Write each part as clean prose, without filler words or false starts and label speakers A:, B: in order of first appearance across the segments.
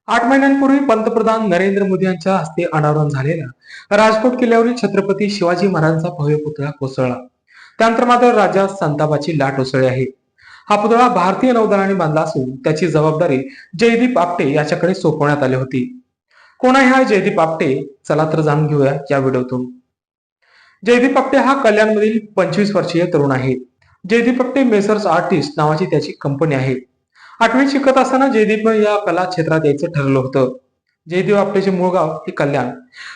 A: 8 महिन्यांपूर्वी पंतप्रधान नरेंद्र मोदी यांच्या हस्ते अनावरण झालेल्या राजकोट किल्ल्यावरील छत्रपती शिवाजी महाराजांचा भव्य पुतळा कोसळला. त्यानंतर मात्र राज्यात संतापाची लाट उसळली आहे. हा पुतळा भारतीय नौदलाने बांधला असून त्याची जबाबदारी जयदीप आपटे याच्याकडे सोपवण्यात आली होती. कोण आहे हा जयदीप आपटे? चला तर जाणून घेऊया या व्हिडिओतून. जयदीप आपटे हा कल्याणमधील 25 वर्षीय तरुण आहे. जयदीप आपटे मेसर्स आर्टिस्ट नावाची त्याची कंपनी आहे. 8वीत शिकत असताना जयदीपनं या कला क्षेत्रात यायचं ठरलं होतं. जयदीप आपटेचे मूळ गाव हे कल्याण.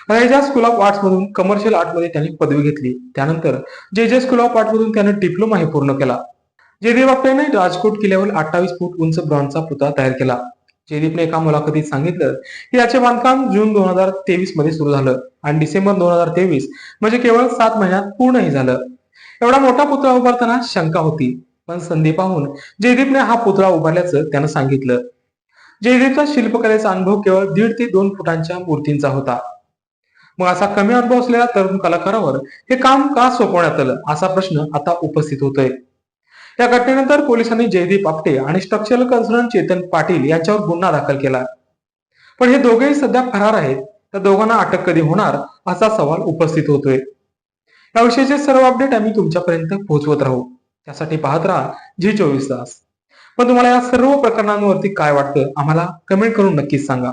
A: रयजा स्कूल ऑफ आर्ट्स मधून कमर्शियल आर्ट मध्ये त्यांनी पदवी घेतली. त्यानंतर जे स्कूल ऑफ आर्ट मधून त्याने डिप्लोमाही पूर्ण केला. जयदीप आपटेने राजकोट किल्ल्यावर 28 फूट उंच ब्रॉन्झचा पुतळा तयार केला. जयदीपने एका मुलाखतीत सांगितलं की याचे बांधकाम जून 2023 मध्ये सुरू झालं आणि डिसेंबर 2023 म्हणजे केवळ 7 महिन्यात पूर्णही झालं. एवढा मोठा पुतळा उभारताना शंका होती, पण संधी पाहून जयदीपने हा पुतळा उभारल्याचं त्यानं सांगितलं. जयदीपचा शिल्पकलेचा अनुभव केवळ 1.5 ते 2 फुटांच्या मूर्तींचा होता. मग असा कमी अनुभव असलेल्या तरुण कलाकारावर हे काम का सोपवण्यात आलं असा प्रश्न आता उपस्थित होतोय. या घटनेनंतर पोलिसांनी जयदीप आपटे आणि स्ट्रक्चरल कन्सल्टंट चेतन पाटील यांच्यावर गुन्हा दाखल केला. पण हे दोघेही सध्या फरार आहेत. तर दोघांना अटक कधी होणार असा सवाल उपस्थित होतोय. याविषयीचे सर्व अपडेट आम्ही तुमच्यापर्यंत पोहोचवत राहू. त्यासाठी पाहत राहा G24 तास. पण तुम्हाला या सर्व प्रकरणांवरती काय वाटतं आम्हाला कमेंट करून नक्कीच सांगा.